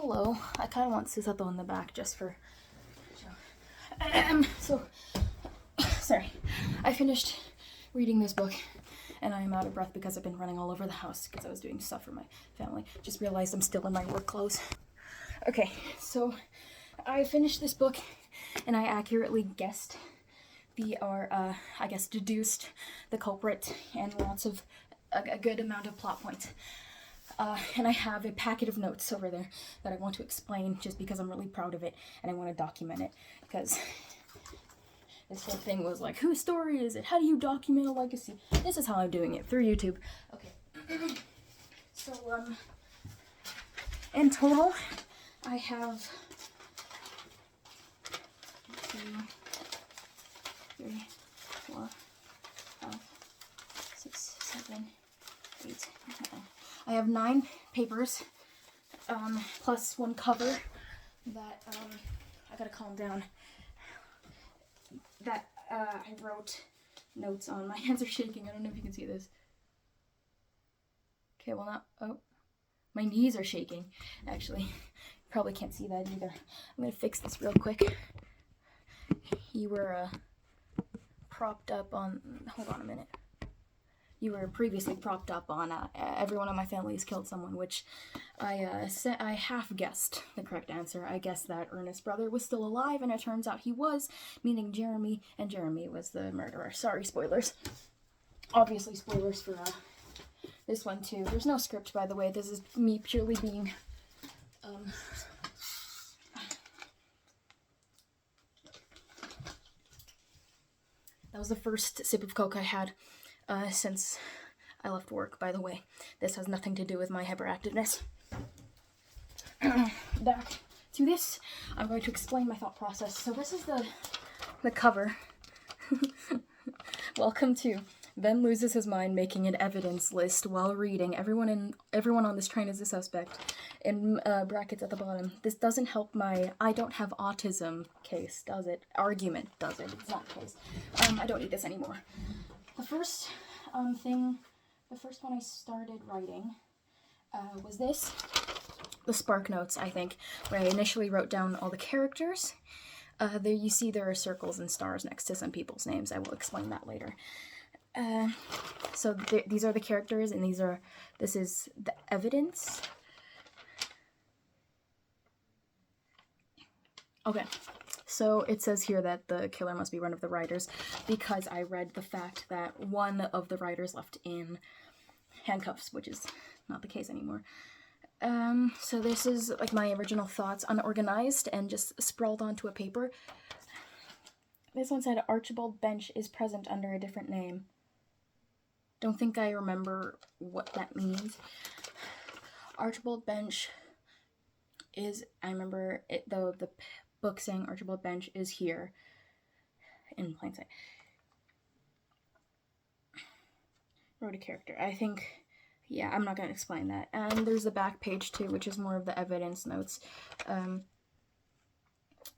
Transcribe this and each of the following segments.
hello. I kind of want Susato in the back just for... sorry. I finished reading this book and I'm out of breath because I've been running all over the house because I was doing stuff for my family. Just realized I'm still in my work clothes. Okay, so I finished this book and I accurately guessed deduced the culprit and lots of a good amount of plot points. And I have a packet of notes over there that I want to explain just because I'm really proud of it and I want to document it because this whole thing was like, whose story is it? How do you document a legacy? This is how I'm doing it, through YouTube. Okay. So, in total, I have 2, 3, 4, 5, 6, 7, 8, 9. I have 9 papers, plus one cover that, I gotta calm down, that, I wrote notes on. My hands are shaking. I don't know if you can see this. Okay, well not, oh, my knees are shaking, actually. Probably can't see that either. I'm gonna fix this real quick. You were, propped up on, hold on a minute. You were previously propped up on, everyone in my family has killed someone, which I half guessed the correct answer. I guessed that Ernest's brother was still alive, and it turns out he was, meaning Jeremy, and Jeremy was the murderer. Sorry, spoilers. Obviously spoilers for, this one too. There's no script, by the way. This is me purely being, that was the first sip of Coke I had since I left work, by the way. This has nothing to do with my hyperactiveness. Back to this, I'm going to explain my thought process. So this is the cover. Welcome to Ben loses his mind making an evidence list while reading. Everyone on this train is a suspect. In brackets at the bottom. This doesn't help my I don't have autism case, does it? Argument, does it? It's not the case. I don't need this anymore. The first the first one I started writing was this. The Spark Notes, I think, where I initially wrote down all the characters. There you see there are circles and stars next to some people's names. I will explain that later. So these are the characters, and this is the evidence. Okay, so it says here that the killer must be one of the writers because I read the fact that one of the writers left in handcuffs, which is not the case anymore. So this is like my original thoughts, unorganized and just sprawled onto a paper. This one said Archibald Bench is present under a different name. Don't think I remember what that means. Archibald Bench is, I remember it though, the book saying Archibald Bench is here in plain sight. Wrote a character. I think, yeah, I'm not going to explain that. And there's the back page too, which is more of the evidence notes.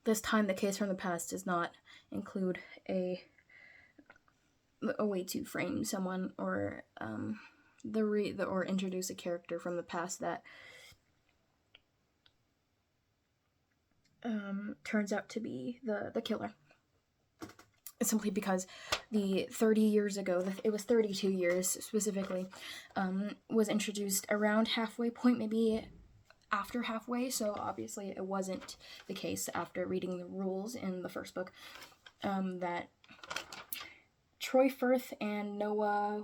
This time the case from the past does not include a way to frame someone or or introduce a character from the past that turns out to be the killer. Simply because the 30 years ago, it was 32 years specifically, was introduced around halfway point, maybe after halfway, so obviously it wasn't the case after reading the rules in the first book, that Troy Firth and Noah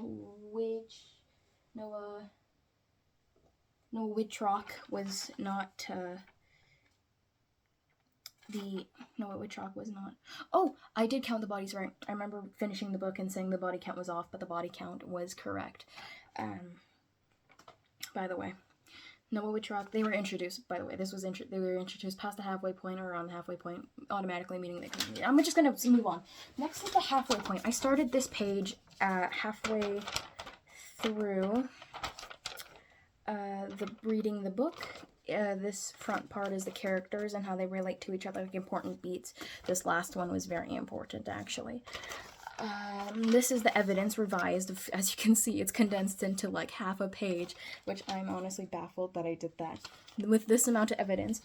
Wittrock was not, Oh, I did count the bodies right. I remember finishing the book and saying the body count was off, but the body count was correct. By the way, Noah Wittrock, they were introduced, by the way, they were introduced past the halfway point or around the halfway point, automatically, meaning they couldn't. I'm just gonna move on. Next is the halfway point. I started this page halfway through reading the book. This front part is the characters and how they relate to each other, like important beats. This last one was very important, actually. This is the evidence revised. As you can see, it's condensed into like half a page, which I'm honestly baffled that I did that. With this amount of evidence,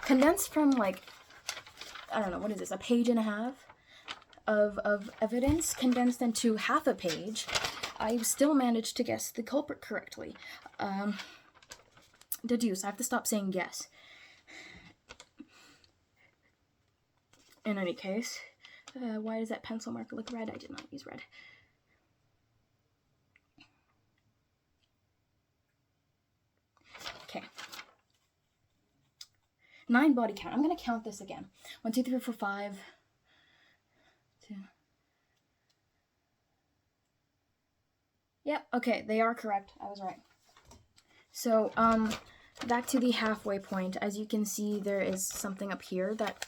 condensed from like, I don't know, what is this, a page and a half of evidence condensed into half a page, I still managed to guess the culprit correctly. Deduce, I have to stop saying guess. In any case, why does that pencil marker look red? I did not use red. Okay. 9 body count. I'm going to count this again. 1, 2, 3, 4, 5. 2. Yep, okay, they are correct. I was right. So, back to the halfway point. As you can see, there is something up here that,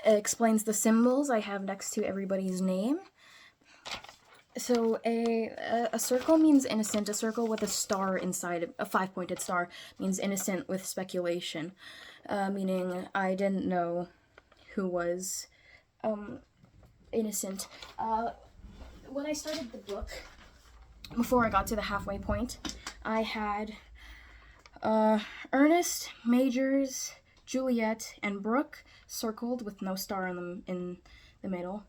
explains the symbols I have next to everybody's name. So a circle means innocent. A circle with a star inside, a 5-pointed star, means innocent with speculation, meaning I didn't know who was innocent. When I started the book, before I got to the halfway point, I had Ernest, Majors, Juliet, and Brooke circled with no star in the middle.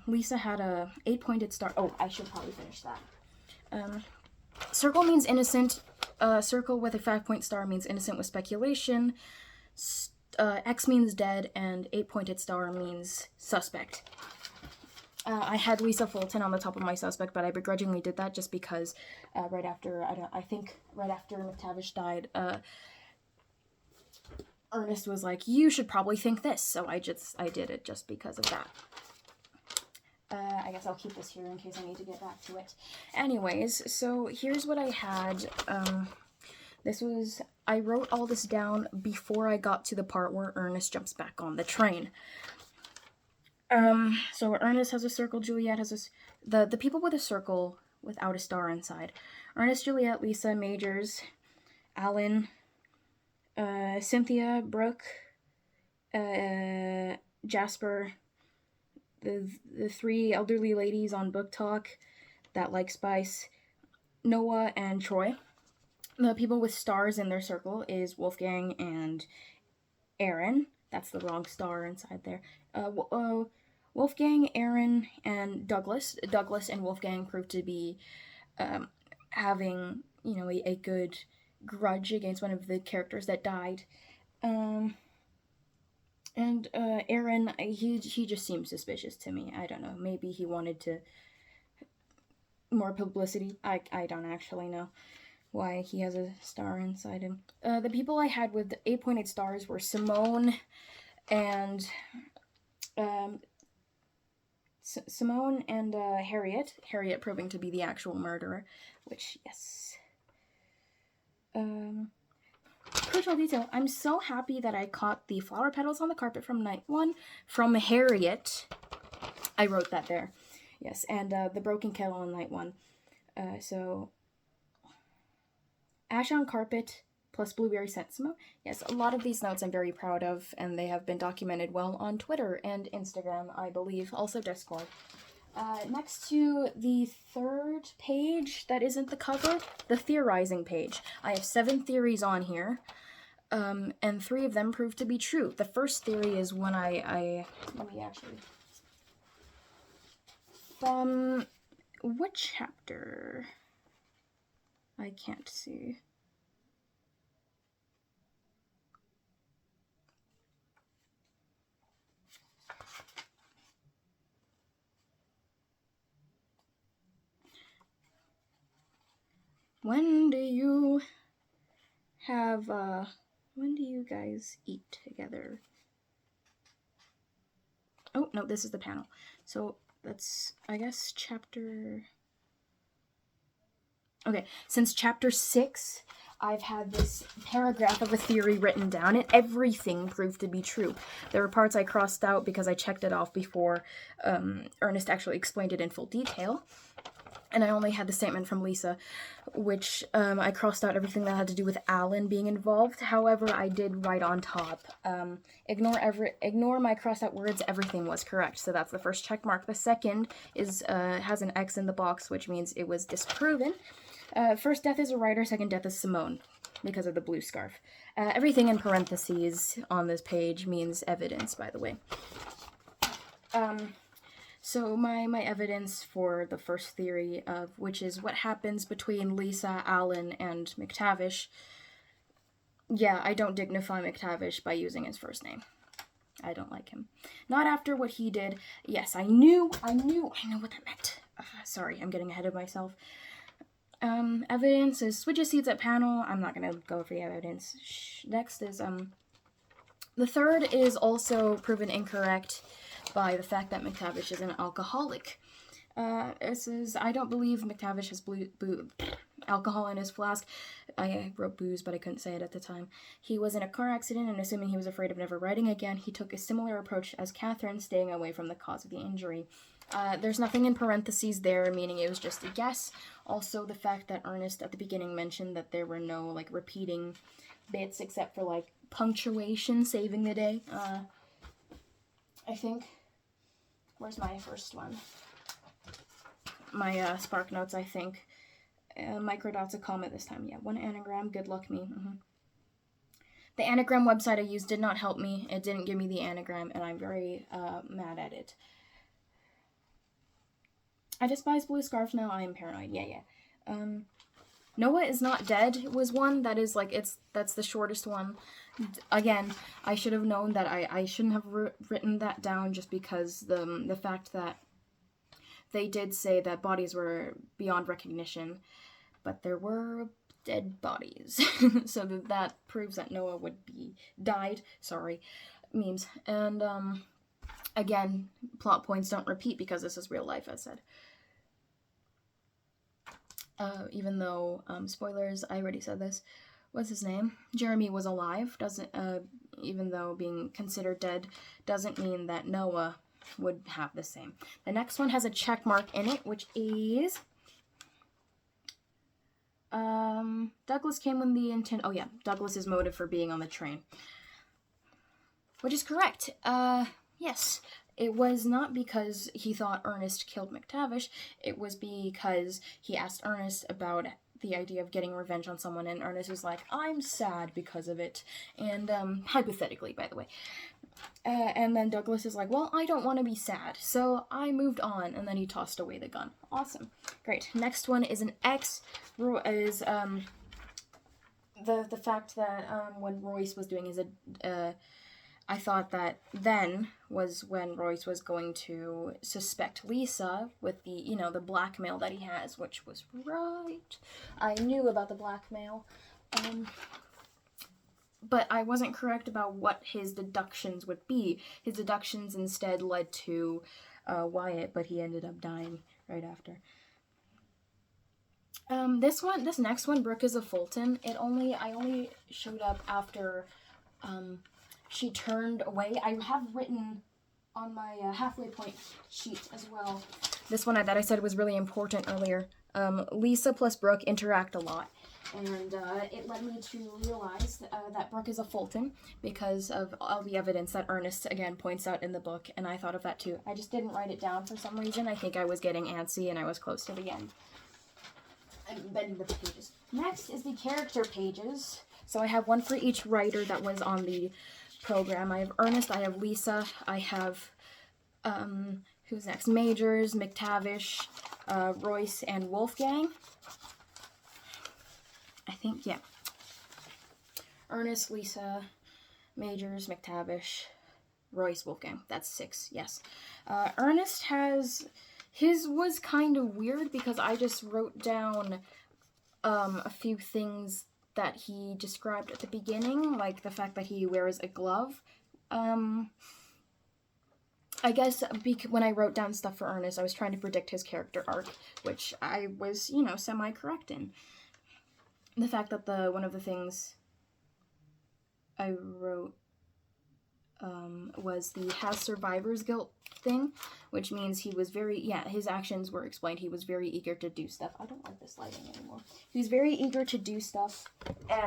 Lisa had a 8-pointed star. Oh, I should probably finish that. Circle means innocent. Circle with a 5-point star means innocent with speculation. X means dead, and 8-pointed star means suspect. I had Lisa Fulton on the top of my suspect, but I begrudgingly did that just because right after McTavish died, Ernest was like, you should probably think this, so I did it just because of that. I guess I'll keep this here in case I need to get back to it. Anyways, so here's what I had. I wrote all this down before I got to the part where Ernest jumps back on the train. So Ernest has a circle, Juliet has the people with a circle without a star inside. Ernest, Juliet, Lisa, Majors, Alan, Cynthia, Brooke, Jasper, the 3 elderly ladies on Book Talk that like spice, Noah, and Troy. The people with stars in their circle is Wolfgang and Aaron. That's the wrong star inside there. Wolfgang, Aaron, and Douglas. Douglas and Wolfgang proved to be having, a good grudge against one of the characters that died. And Aaron, he just seems suspicious to me. I don't know. Maybe he wanted more publicity. I don't actually know why he has a star inside him. The people I had with 8-pointed stars were Simone and Harriet. Harriet proving to be the actual murderer, which, yes. Crucial detail. I'm so happy that I caught the flower petals on the carpet from night 1 from Harriet. I wrote that there. Yes, and the broken kettle on night 1. So, ash on carpet plus blueberry sensimo. Yes, a lot of these notes I'm very proud of, and they have been documented well on Twitter and Instagram, I believe. Also Discord. Next to the 3rd page that isn't the cover, the theorizing page. I have 7 theories on here, and 3 of them prove to be true. The first theory is when let me actually... what chapter? I can't see. When do you guys eat together? Oh, no, this is the panel. So that's, I guess, chapter... Okay, since chapter 6, I've had this paragraph of a theory written down, and everything proved to be true. There were parts I crossed out because I checked it off before Ernest actually explained it in full detail. and I only had the statement from Lisa, which I crossed out everything that had to do with Alan being involved. However, I did write on top, ignore my crossed out words, everything was correct. So that's the first check mark. The second is has an X in the box, which means it was disproven. First death is a writer, second death is Simone, because of the blue scarf. Everything in parentheses on this page means evidence, by the way. So my evidence for the first theory, of which is what happens between Lisa, Alan, and McTavish. Yeah, I don't dignify McTavish by using his first name. I don't like him. Not after what he did. Yes, I knew what that meant. Sorry, I'm getting ahead of myself. Evidence is switches seats at panel. I'm not gonna go for the evidence. Next is, the third is also proven incorrect by the fact that McTavish is an alcoholic. It says, I don't believe McTavish has alcohol in his flask. I wrote booze, but I couldn't say it at the time. He was in a car accident, and assuming he was afraid of never writing again, he took a similar approach as Catherine, staying away from the cause of the injury. There's nothing in parentheses there, meaning it was just a guess. Also, the fact that Ernest at the beginning mentioned that there were no, like, repeating bits except for, like, punctuation saving the day. I think... Where's my first one? My Spark Notes, I think. Microdots a comma this time. Yeah, one anagram. Good luck me. The anagram website I used did not help me. It didn't give me the anagram, and I'm very mad at it. I despise blue scarf now. I am paranoid. Yeah. Noah is not dead was one that is like that's the shortest one. Again, I should have known that I shouldn't have written that down just because the fact that they did say that bodies were beyond recognition, but there were dead bodies, so that proves that Noah would be died. Sorry, memes. And again, plot points don't repeat because this is real life, as said. Even though, spoilers, I already said this. What's his name? Jeremy was alive. Even though being considered dead doesn't mean that Noah would have the same. The next one has a check mark in it, which is... Douglas came when the intent... Oh yeah, Douglas's motive for being on the train. Which is correct. Yes. It was not because he thought Ernest killed McTavish. It was because he asked Ernest about the idea of getting revenge on someone, and Ernest was like, I'm sad because of it. And, hypothetically, by the way. And then Douglas is like, well, I don't want to be sad, so I moved on, and then he tossed away the gun. Awesome. Great. Next one is an X, is, the fact that, when Royce was doing his, I thought that then was when Royce was going to suspect Lisa with the, the blackmail that he has, which was right. I knew about the blackmail. But I wasn't correct about what his deductions would be. His deductions instead led to Wyatt, but he ended up dying right after. This next one, Brooke is a Fulton. I only showed up after, she turned away. I have written on my halfway point sheet as well. This one that I said was really important earlier. Lisa plus Brooke interact a lot. And it led me to realize that Brooke is a Fulton because of all the evidence that Ernest, again, points out in the book. And I thought of that too. I just didn't write it down for some reason. I think I was getting antsy and I was close to the end. I'm bending the pages. Next is the character pages. So I have one for each writer that was on the program. I have Ernest, I have Lisa, I have, who's next? Majors, McTavish, Royce, and Wolfgang. I think, yeah. Ernest, Lisa, Majors, McTavish, Royce, Wolfgang. That's 6, yes. Ernest his was kind of weird because I just wrote down a few things that he described at the beginning, like the fact that he wears a glove. I guess when I wrote down stuff for Ernest, I was trying to predict his character arc, which I was, semi-correct in. The fact that one of the things I wrote, was the has survivor's guilt thing, which means he was very, his actions were explained. He was very eager to do stuff. I don't like this lighting anymore. He was very eager to do stuff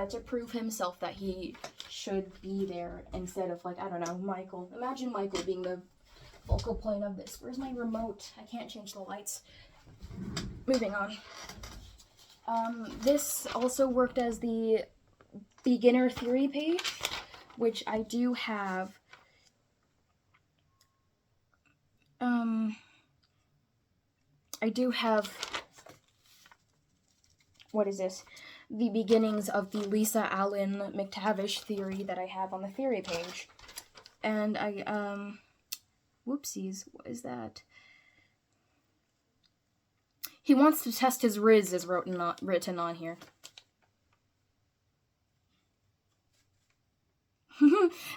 to prove himself that he should be there instead of, like, I don't know, Michael. Imagine Michael being the focal point of this. Where's my remote? I can't change the lights. Moving on. This also worked as the beginner theory page, which I do have. What is this? The beginnings of the Lisa Allen McTavish theory that I have on the theory page. And whoopsies, what is that? He wants to test his Riz is written on here.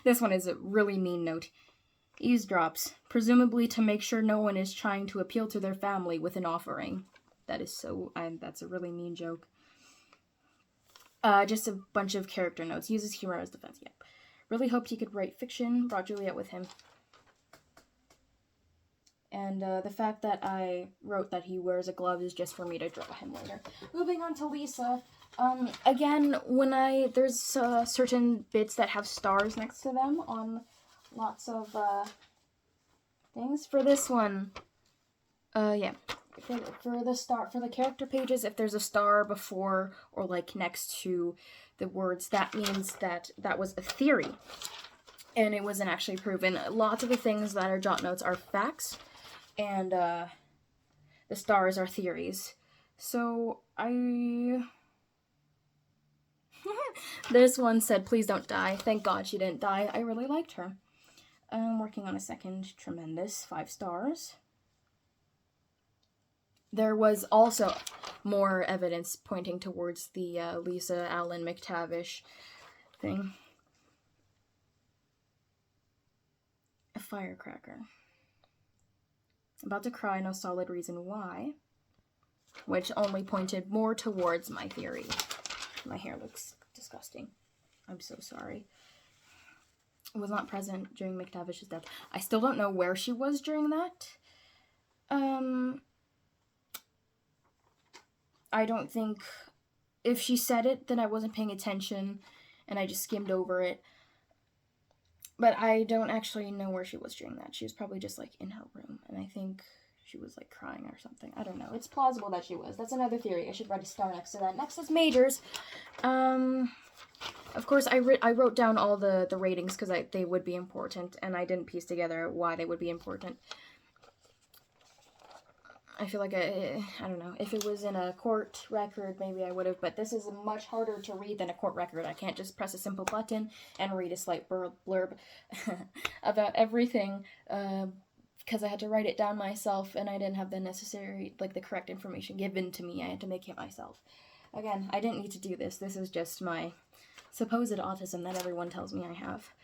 This one is a really mean note. Eavesdrops, presumably to make sure no one is trying to appeal to their family with an offering. That is so, that's a really mean joke. Just a bunch of character notes. Uses humor as defense. Yep. Really hoped he could write fiction. Brought Juliet with him. And the fact that I wrote that he wears a glove is just for me to draw him later. Moving on to Lisa. Again, there's certain bits that have stars next to them on lots of things. For this one, for the character pages, if there's a star before or like next to the words, that means that was a theory and it wasn't actually proven. Lots of the things that are jot notes are facts, and the stars are theories. So this one said, please don't die. Thank God she didn't die. I really liked her. Working on a second. Tremendous. 5 stars. There was also more evidence pointing towards the Lisa Allen McTavish thing. A firecracker. About to cry, no solid reason why. Which only pointed more towards my theory. My hair looks disgusting. I'm so sorry. Was not present during McTavish's death. I still don't know where she was during that. I don't think... If she said it, then I wasn't paying attention, and I just skimmed over it. But I don't actually know where she was during that. She was probably just, like, in her room, and I think she was, like, crying or something. I don't know. It's plausible that she was. That's another theory. I should write a star next to that. Next is majors. Of course, I wrote down all the ratings because they would be important, and I didn't piece together why they would be important. I feel like I don't know. If it was in a court record, maybe I would have, but this is much harder to read than a court record. I can't just press a simple button and read a slight blurb about everything, because I had to write it down myself, and I didn't have the necessary, like, the correct information given to me. I had to make it myself. Again, I didn't need to do this. This is just my supposed autism that everyone tells me I have.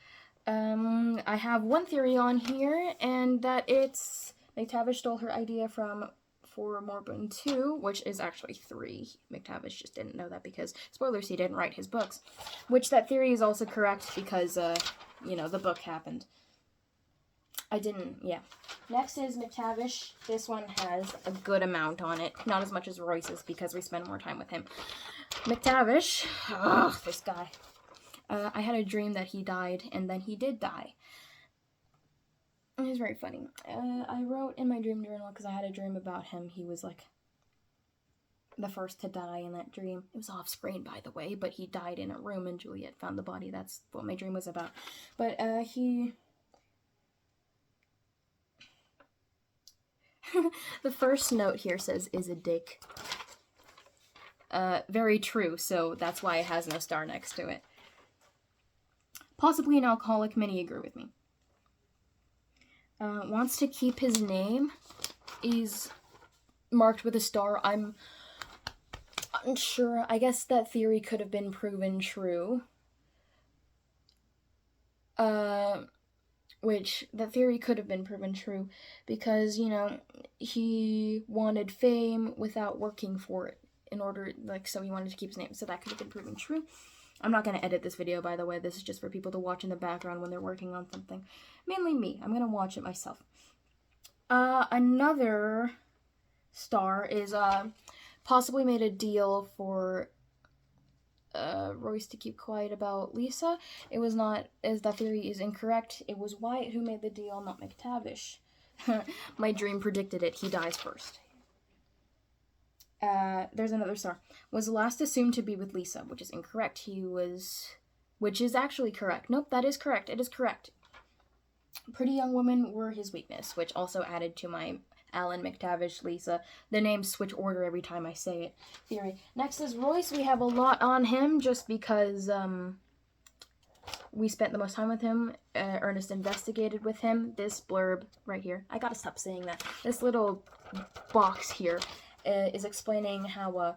I have one theory on here, and that it's McTavish stole her idea from For Morburn 2, which is actually 3. McTavish just didn't know that because, spoilers, he didn't write his books. Which that theory is also correct because, the book happened. Next is McTavish. This one has a good amount on it. Not as much as Royce's because we spend more time with him. McTavish. Ugh, this guy. I had a dream that he died, and then he did die. It was very funny. I wrote in my dream journal because I had a dream about him. He was, like, the first to die in that dream. It was off screen, by the way, but he died in a room and Juliet found the body. That's what my dream was about. But, the first note here says, is a dick. Very true, so that's why it has no star next to it. Possibly an alcoholic. Many agree with me. Wants to keep his name. Is marked with a star. I'm unsure. I guess that theory could have been proven true. Which, that theory could have been proven true because, he wanted fame without working for it in order, so he wanted to keep his name. So that could have been proven true. I'm not going to edit this video, by the way. This is just for people to watch in the background when they're working on something. Mainly me. I'm going to watch it myself. Another star is possibly made a deal for Royce to keep quiet about Lisa. It was not, as that theory is incorrect. It was Wyatt who made the deal, not McTavish. My dream predicted it. He dies first. There's another star. Was last assumed to be with Lisa, which is incorrect. Which is actually correct. Nope, that is correct. It is correct. Pretty young women were his weakness, which also added to my Alan, McTavish, Lisa. The names switch order every time I say it theory. Next is Royce. We have a lot on him just because we spent the most time with him. Ernest investigated with him. This blurb right here. I gotta stop saying that. This little box here is explaining how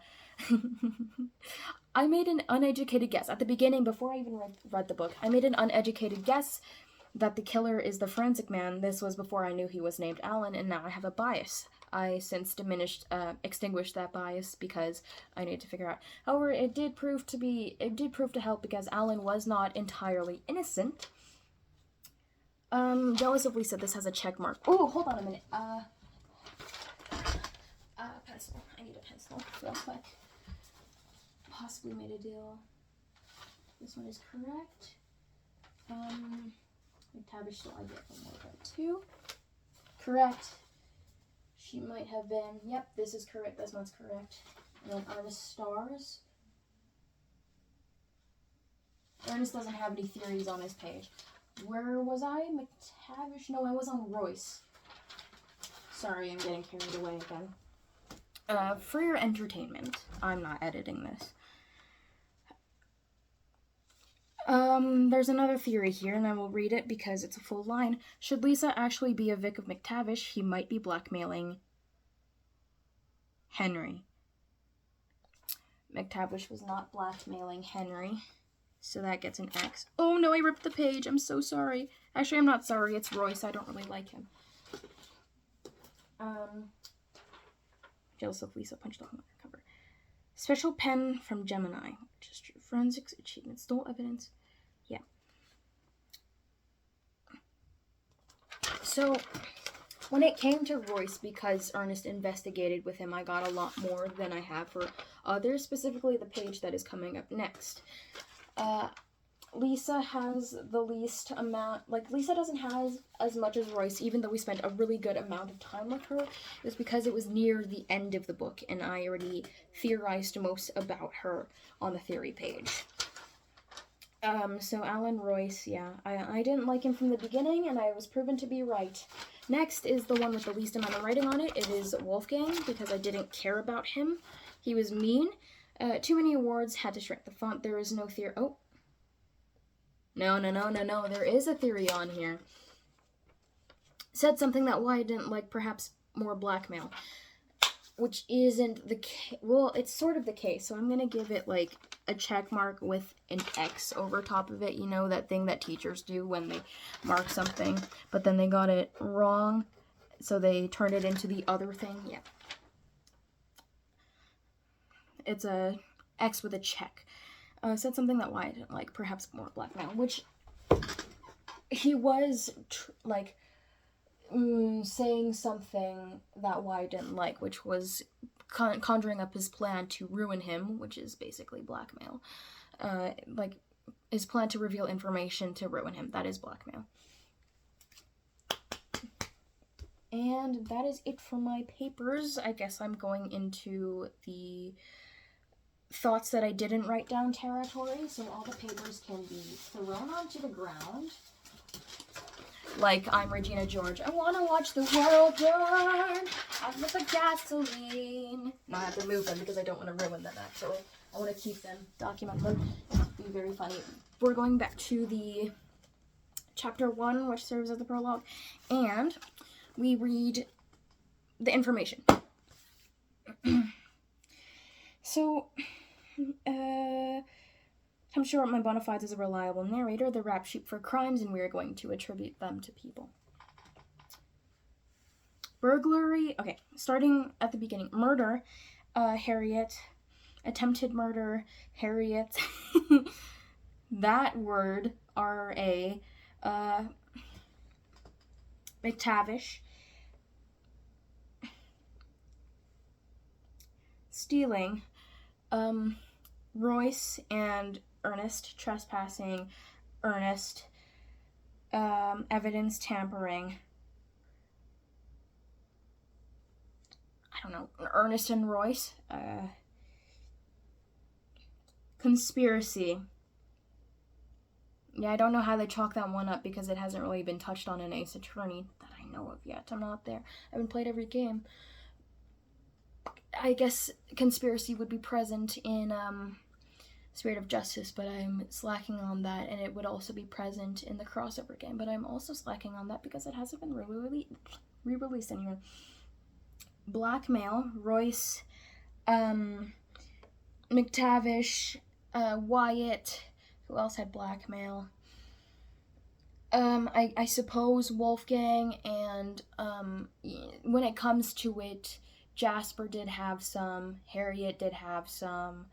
I made an uneducated guess. At the beginning, before I even read the book, I made an uneducated guess that the killer is the forensic man. This was before I knew he was named Alan, and now I have a bias. I since extinguished that bias because I need to figure out. However, it did prove to help because Alan was not entirely innocent. Jealous of Lisa. This has a check mark. Oh, hold on a minute. Pencil. I need a pencil real quick. Possibly made a deal. This one is correct. McTavish, so I get one more right too. Correct. She might have been. Yep, this is correct. This one's correct. And then Ernest stars. Ernest doesn't have any theories on his page. Where was I? McTavish? No, I was on Royce. Sorry, I'm getting carried away again. For your entertainment, I'm not editing this. There's another theory here, and I will read it because it's a full line. Should Lisa actually be a Vic of McTavish, he might be blackmailing Henry. McTavish was not blackmailing Henry, so that gets an X. Oh no, I ripped the page. I'm so sorry. Actually, I'm not sorry. It's Royce. I don't really like him. Jealous of Lisa punched a hole in her cover. Special pen from Gemini, which is true. Forensics achievement. Stole evidence. Yeah. So, when it came to Royce, because Ernest investigated with him, I got a lot more than I have for others, specifically the page that is coming up next. Lisa has the least amount, Lisa doesn't have as much as Royce, even though we spent a really good amount of time with her. It was because it was near the end of the book, and I already theorized most about her on the theory page. So Alan Royce, yeah, I didn't like him from the beginning, and I was proven to be right. Next is the one with the least amount of writing on it. It is Wolfgang, because I didn't care about him. He was mean. Too many awards, had to shrink the font. There is no theory. Oh. No. There is a theory on here. Said something that Wyatt didn't like, perhaps more blackmail. Which isn't the case. Well, it's sort of the case. So I'm going to give it, a check mark with an X over top of it. You know, that thing that teachers do when they mark something, but then they got it wrong. So they turned it into the other thing. Yeah. It's a X with a check. Said something that Wyatt didn't like, perhaps more blackmail, which he was, saying something that Wyatt didn't like, which was conjuring up his plan to ruin him, which is basically blackmail. His plan to reveal information to ruin him, that is blackmail. And that is it for my papers. I guess I'm going into the thoughts that I didn't write down territory, so all the papers can be thrown onto the ground. Like I'm Regina George. I want to watch the world burn. I love the gasoline. No, I have to move them because I don't want to ruin them, actually. I want to keep them, document them. It'll be very funny. We're going back to the chapter 1, which serves as the prologue, and we read the information. So, I'm sure my bona fides is a reliable narrator, the rap sheet for crimes, and we are going to attribute them to people. Burglary, okay, starting at the beginning. Murder, Harriet attempted murder, Harriet, that word, R-A, McTavish, stealing, Royce and Ernest, trespassing, Ernest, evidence tampering, I don't know, Ernest and Royce, conspiracy. Yeah, I don't know how they chalk that one up because it hasn't really been touched on in Ace Attorney that I know of yet. I'm not there. I haven't played every game. I guess conspiracy would be present in Spirit of Justice, but I'm slacking on that, and it would also be present in the crossover game, but I'm also slacking on that because it hasn't been re-released anywhere. Blackmail, Royce, McTavish, Wyatt, who else had blackmail? I suppose Wolfgang, and when it comes to it, Jasper did have some, Harriet did have some,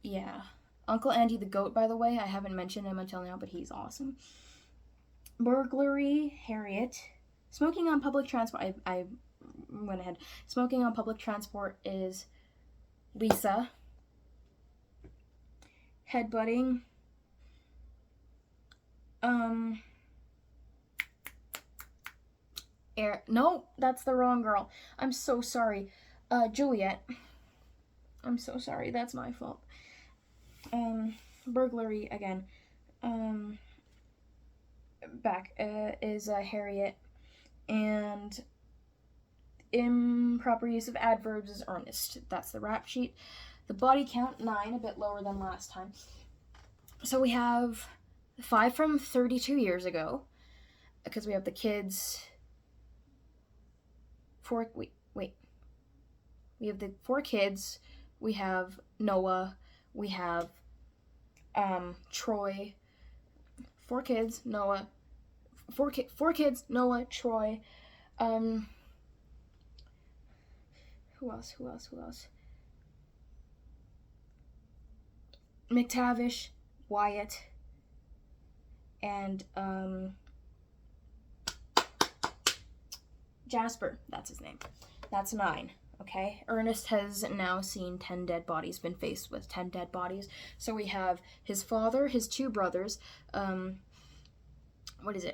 yeah. Uncle Andy the Goat, by the way, I haven't mentioned him until now, but he's awesome. Burglary, Harriet. Smoking on public transport, I went ahead. Smoking on public transport is Lisa. Headbutting. No, that's the wrong girl. I'm so sorry. Juliet. I'm so sorry, that's my fault. Burglary again. Is Harriet. And improper use of adverbs is Ernest. That's the rap sheet. The body count, 9, a bit lower than last time. So we have 5 from 32 years ago, because we have the kids. We have the 4 kids. We have Noah. We have Troy. 4 kids, Noah. 4 kids, Noah, Troy. Who else? McTavish, Wyatt, and Jasper, that's his name. That's 9, okay? Ernest has now seen 10 dead bodies, been faced with 10 dead bodies. So we have his father, his 2 brothers,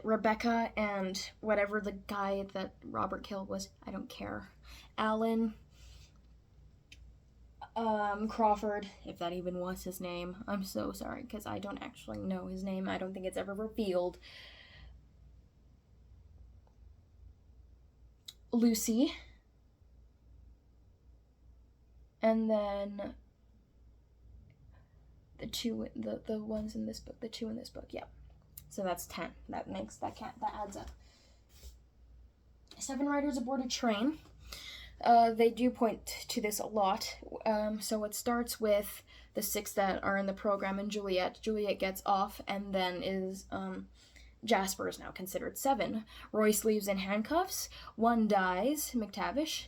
Rebecca, and whatever the guy that Robert killed was, I don't care. Alan, Crawford, if that even was his name. I'm so sorry, because I don't actually know his name. I don't think it's ever revealed. Lucy. And then the 2 ones in this book, the 2 in this book, yeah. So that's 10. That adds up. 7 riders aboard a train. They do point to this a lot. So it starts with the 6 that are in the program and Juliet. Juliet gets off, and then Jasper is now considered 7. Royce leaves in handcuffs. 1 dies, McTavish.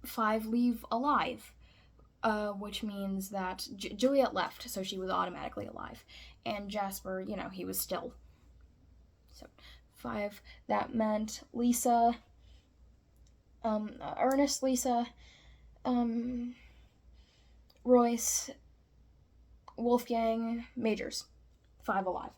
5 leave alive, which means that Juliet left, so she was automatically alive. And Jasper, he was still. So 5, that meant Lisa, Ernest, Lisa, Royce, Wolfgang, Majors. 5 alive.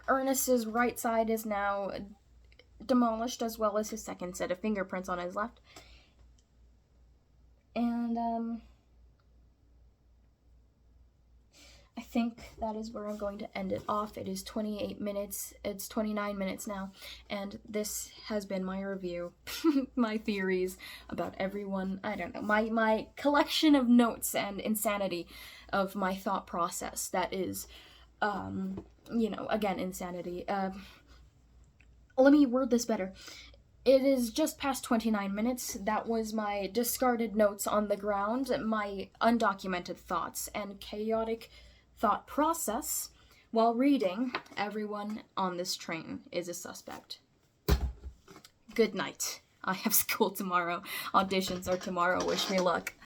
Ernest's right side is now demolished, as well as his second set of fingerprints on his left. And, I think that is where I'm going to end it off. It is 28 minutes. It's 29 minutes now. And this has been my review. My theories about everyone. I don't know. My collection of notes and insanity of my thought process. That is, again, insanity. Let me word this better. It is just past 29 minutes. That was my discarded notes on the ground, my undocumented thoughts, and chaotic thought process While reading, everyone on this train is a suspect. Good night. I have school tomorrow. Auditions are tomorrow. Wish me luck.